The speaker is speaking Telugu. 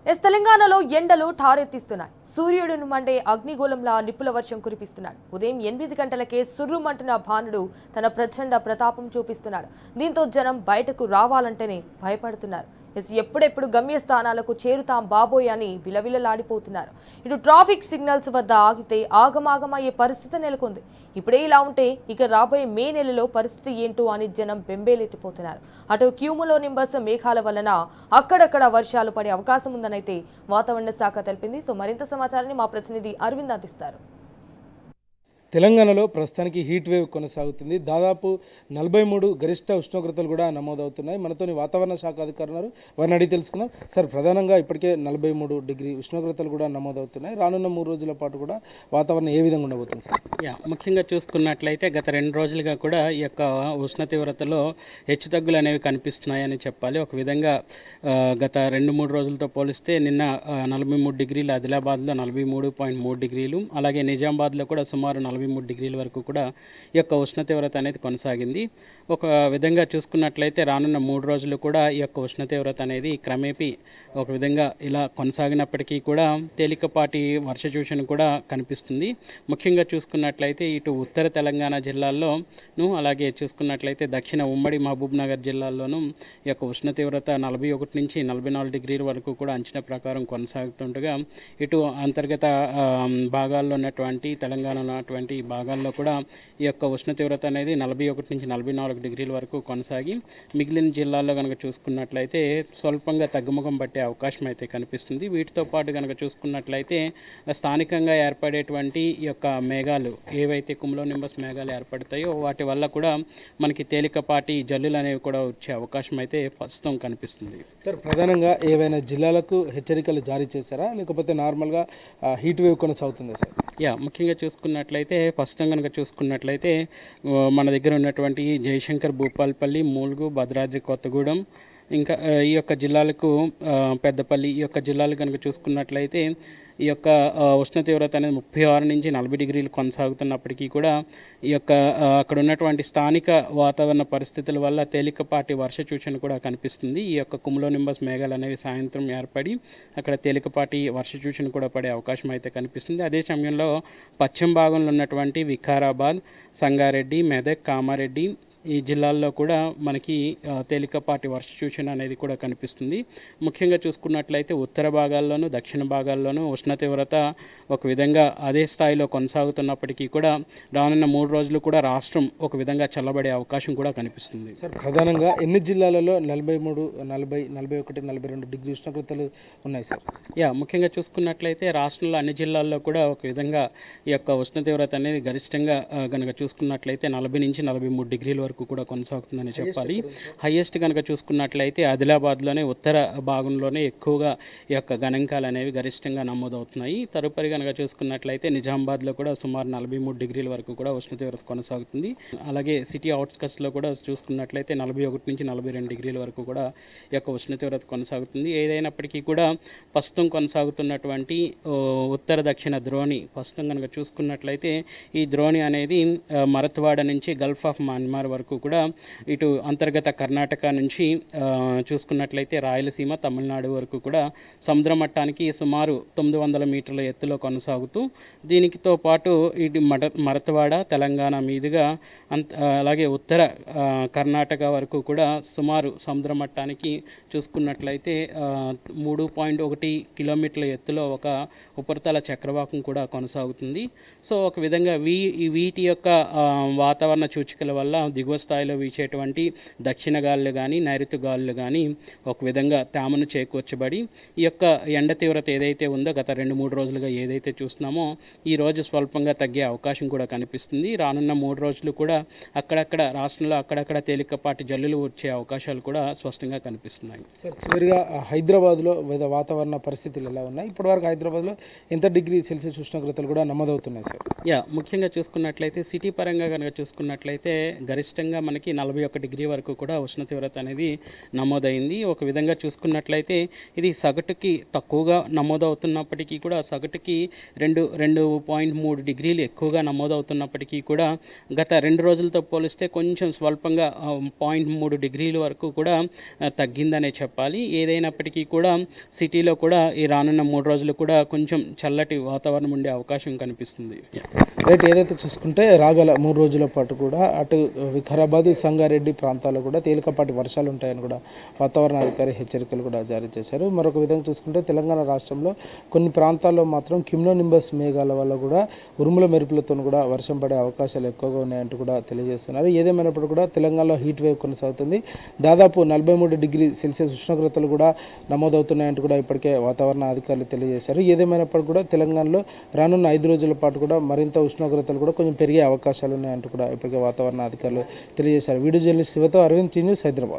తెలంగాణలో ఎండలు ఠారెత్తిస్తున్నాయి. సూర్యుడును మండే అగ్నిగోళంలా నిప్పుల వర్షం కురిపిస్తున్నాడు. ఉదయం 8 గంటలకే సుర్రుమంటున్న భానుడు తన ప్రచండ ప్రతాపం చూపిస్తున్నాడు. దీంతో జనం బయటకు రావాలంటేనే భయపడుతున్నారు. ఎప్పుడెప్పుడు గమ్యస్థానాలకు చేరుతాం బాబోయ్ అని విలవిలలాడిపోతున్నారు. ఇటు ట్రాఫిక్ సిగ్నల్స్ వద్ద ఆగితే ఆగమాగమయ్యే పరిస్థితి నెలకొంది. ఇప్పుడే ఇలా ఉంటే ఇక రాబోయే మే నెలలో పరిస్థితి ఏంటో అని జనం బెంబేలెత్తిపోతున్నారు. అటు క్యూములో నింబస్ మేఘాల వలన అక్కడక్కడ వర్షాలు పడే అవకాశం ఉందనైతే వాతావరణ శాఖ తెలిపింది. సో మరింత సమాచారాన్ని మా ప్రతినిధి అరవింద్ అందిస్తారు. తెలంగాణలో ప్రస్తుతానికి హీట్ వేవ్ కొనసాగుతుంది. దాదాపు 43 గరిష్ట ఉష్ణోగ్రతలు కూడా నమోదవుతున్నాయి. మనతోని వాతావరణ శాఖ అధికారులు వారిని అడిగి తెలుసుకుందాం. సార్, ప్రధానంగా ఇప్పటికే 43 డిగ్రీ ఉష్ణోగ్రతలు కూడా నమోదవుతున్నాయి. రానున్న 3 రోజుల పాటు కూడా వాతావరణం ఏ విధంగా ఉండబోతుంది సార్? ముఖ్యంగా చూసుకున్నట్లయితే గత 2 రోజులుగా కూడా ఈ యొక్క ఉష్ణ తీవ్రతలో హెచ్చుతగ్గులు అనేవి కనిపిస్తున్నాయని చెప్పాలి. ఒక విధంగా గత 2-3 రోజులతో పోలిస్తే నిన్న 43 డిగ్రీలు, ఆదిలాబాద్లో 43.3 డిగ్రీలు, అలాగే నిజామాబాద్లో కూడా సుమారు 43 డిగ్రీల వరకు కూడా ఈ యొక్క ఉష్ణ తీవ్రత అనేది కొనసాగింది. ఒక విధంగా చూసుకున్నట్లయితే రానున్న 3 రోజులు కూడా ఈ యొక్క ఉష్ణ తీవ్రత అనేది క్రమేపీ ఒక విధంగా ఇలా కొనసాగినప్పటికీ కూడా తేలికపాటి వర్ష సూచన కూడా కనిపిస్తుంది. ముఖ్యంగా చూసుకున్నట్లయితే ఇటు ఉత్తర తెలంగాణ జిల్లాల్లోనూ, అలాగే చూసుకున్నట్లయితే దక్షిణ ఉమ్మడి మహబూబ్ నగర్ జిల్లాల్లోనూ ఈ యొక్క ఉష్ణ తీవ్రత 41 నుంచి 44 డిగ్రీల వరకు కూడా అంచనా ప్రకారం కొనసాగుతుండగా, ఇటు అంతర్గత భాగాల్లో ఉన్నటువంటి తెలంగాణలో ఉన్నటువంటి భాగాల్లో కూడా ఈ యొక్క ఉష్ణ తీవ్రత అనేది 41 నుంచి 44 డిగ్రీల వరకు కొనసాగి మిగిలిన జిల్లాల్లో కనుక చూసుకున్నట్లయితే స్వల్పంగా తగ్గుముఖం పట్టే అవకాశం అయితే కనిపిస్తుంది. వీటితో పాటు కనుక చూసుకున్నట్లయితే స్థానికంగా ఏర్పడేటువంటి ఈ యొక్క మేఘాలు ఏవైతే కుములో నింబస్ మేఘాలు ఏర్పడతాయో వాటి వల్ల కూడా మనకి తేలికపాటి జల్లులు అనేవి కూడా వచ్చే అవకాశం అయితే ప్రస్తుతం కనిపిస్తుంది. సార్, ప్రధానంగా ఏవైనా జిల్లాలకు హెచ్చరికలు జారీ చేశారా, లేకపోతే నార్మల్గా హీట్ వేవ్ కొనసాగుతుందా సార్? ముఖ్యంగా చూసుకున్నట్లయితే ప్రస్తుతం కనుక చూసుకున్నట్లయితే మన దగ్గర ఉన్నటువంటి జయశంకర్, భూపాల్పల్లి, మూలుగు, భద్రాద్రి కొత్తగూడెం, ఇంకా ఈ యొక్క జిల్లాలకు పెద్దపల్లి, ఈ యొక్క జిల్లాలు కనుక చూసుకున్నట్లయితే ఈ యొక్క ఉష్ణ తీవ్రత అనేది 36 నుంచి 40 డిగ్రీలు కొనసాగుతున్నప్పటికీ కూడా ఈ యొక్క అక్కడ ఉన్నటువంటి స్థానిక వాతావరణ పరిస్థితుల వల్ల తేలికపాటి వర్ష సూచన కూడా కనిపిస్తుంది. ఈ యొక్క కుములో నింబస్ మేఘాలు అనేవి సాయంత్రం ఏర్పడి అక్కడ తేలికపాటి వర్ష సూచన కూడా పడే అవకాశం అయితే కనిపిస్తుంది. అదే సమయంలో పశ్చిమ భాగంలో ఉన్నటువంటి వికారాబాద్, సంగారెడ్డి, మెదక్, కామారెడ్డి ఈ జిల్లాల్లో కూడా మనకి తేలికపాటి వర్ష సూచన అనేది కూడా కనిపిస్తుంది. ముఖ్యంగా చూసుకున్నట్లయితే ఉత్తర భాగాల్లోనూ దక్షిణ భాగాల్లోనూ ఉష్ణ తీవ్రత ఒక విధంగా అదే స్థాయిలో కొనసాగుతున్నప్పటికీ కూడా రానున్న 3 రోజులు కూడా రాష్ట్రం ఒక విధంగా చల్లబడే అవకాశం కూడా కనిపిస్తుంది. సార్, ప్రధానంగా ఎన్ని జిల్లాలలో 43, 40, 41, 42 డిగ్రీ ఉష్ణోగ్రతలు ఉన్నాయి సార్? ముఖ్యంగా చూసుకున్నట్లయితే రాష్ట్రంలో అన్ని జిల్లాల్లో కూడా ఒక విధంగా ఈ యొక్క ఉష్ణ తీవ్రత అనేది గరిష్టంగా కనుక చూసుకున్నట్లయితే 40 నుంచి 43 డిగ్రీల వరకు కూడా కొనసాగుతుందని చెప్పాలి. హైయెస్ట్ కనుక చూసుకున్నట్లయితే ఆదిలాబాద్లోనే ఉత్తర భాగంలోనే ఎక్కువగా ఈ యొక్క గణాంకాలు అనేవి గరిష్టంగా నమోదవుతున్నాయి. తదుపరి కనుక చూసుకున్నట్లయితే నిజామాబాద్లో కూడా సుమారు 43 డిగ్రీల వరకు కూడా ఉష్ణ తీవ్రత కొనసాగుతుంది. అలాగే సిటీ అవుట్స్కట్స్లో కూడా చూసుకున్నట్లయితే 41 నుంచి 42 డిగ్రీల వరకు కూడా ఈ యొక్క ఉష్ణ తీవ్రత కొనసాగుతుంది. ఏదైనప్పటికీ కూడా ప్రస్తుతం కొనసాగుతున్నటువంటి ఉత్తర దక్షిణ ద్రోణి ప్రస్తుతం కనుక చూసుకున్నట్లయితే ఈ ద్రోణి అనేది మరత్వాడ నుంచి గల్ఫ్ ఆఫ్ మన్మార్ వరకు కూడా ఇటు అంతర్గత కర్ణాటక నుంచి చూసుకున్నట్లయితే రాయలసీమ, తమిళనాడు వరకు కూడా సముద్ర మట్టానికి సుమారు 900 మీటర్ల ఎత్తులో కొనసాగుతూ దీనితో పాటు ఇటు మరత్వాడ తెలంగాణ మీదుగా అలాగే ఉత్తర కర్ణాటక వరకు కూడా సుమారు సముద్ర మట్టానికి చూసుకున్నట్లయితే 3.1 కిలోమీటర్ల ఎత్తులో ఒక ఉపరితల చక్రవాకం కూడా కొనసాగుతుంది. సో ఒక విధంగా వీటి యొక్క వాతావరణ సూచికల వల్ల దిగువ స్థాయిలో వీచేటువంటి దక్షిణ గాలులు కానీ నైరుతి గాలులు కానీ ఒక విధంగా తేమను చేకూర్చబడి ఈ యొక్క ఎండ తీవ్రత ఏదైతే ఉందో గత 2-3 రోజులుగా ఏదైతే చూస్తున్నామో ఈ రోజు స్వల్పంగా తగ్గే అవకాశం కూడా కనిపిస్తుంది. రానున్న 3 రోజులు కూడా అక్కడక్కడ రాష్ట్రంలో అక్కడక్కడ తేలికపాటి జల్లులు వచ్చే అవకాశాలు కూడా స్పష్టంగా కనిపిస్తున్నాయి. సార్, చివరిగా హైదరాబాద్లో వాతావరణ పరిస్థితులు ఎలా ఉన్నాయి? ఇప్పటివరకు హైదరాబాద్లో ఎంత డిగ్రీ సెల్సియస్ ఉష్ణోగ్రతలు కూడా నమోదవుతున్నాయి సార్? ముఖ్యంగా చూసుకున్నట్లయితే సిటీ పరంగా కనుక చూసుకున్నట్లయితే గరిష్ట గరిష్టంగా మనకి 41 డిగ్రీ వరకు కూడా ఉష్ణ తీవ్రత అనేది నమోదైంది. ఒక విధంగా చూసుకున్నట్లయితే ఇది సగటుకి తక్కువగా నమోదవుతున్నప్పటికీ కూడా సగటుకి 2.3 డిగ్రీలు ఎక్కువగా నమోదవుతున్నప్పటికీ కూడా గత 2 రోజులతో పోలిస్తే కొంచెం స్వల్పంగా 0.3 డిగ్రీల వరకు కూడా తగ్గిందనే చెప్పాలి. ఏదైనప్పటికీ కూడా సిటీలో కూడా ఈ రానున్న 3 రోజులు కూడా కొంచెం చల్లటి వాతావరణం ఉండే అవకాశం కనిపిస్తుంది. రైట్, ఏదైతే చూసుకుంటే రాగల 3 రోజుల పాటు కూడా అటు వికారాబాద్, సంగారెడ్డి ప్రాంతాల్లో కూడా తేలికపాటి వర్షాలు ఉంటాయని కూడా వాతావరణ అధికారి హెచ్చరికలు కూడా జారీ చేశారు. మరొక విధంగా చూసుకుంటే తెలంగాణ రాష్ట్రంలో కొన్ని ప్రాంతాల్లో మాత్రం క్యుములోనింబస్ మేఘాల వల్ల కూడా ఉరుముల మెరుపులతో కూడా వర్షం పడే అవకాశాలు ఎక్కువగా ఉన్నాయంటూ కూడా తెలియజేస్తున్నారు. ఏదేమైనప్పుడు కూడా తెలంగాణలో హీట్ వేవ్ కొనసాగుతుంది. దాదాపు 43 డిగ్రీ సెల్సియస్ ఉష్ణోగ్రతలు కూడా నమోదవుతున్నాయంటూ కూడా ఇప్పటికే వాతావరణ అధికారులు తెలియజేశారు. ఏదేమైనప్పుడు కూడా తెలంగాణలో రానున్న 5 రోజుల పాటు కూడా మరింత ఉష్ణోగ్రతలు కూడా కొంచెం పెరిగే అవకాశాలు ఉన్నాయంటూ కూడా ఇప్పటికే వాతావరణ అధికారులు తెలియజేశారు. వీడియో జర్నలిస్ట్ శివతో, అరవింద్, టీ న్యూస్, హైదరాబాద్.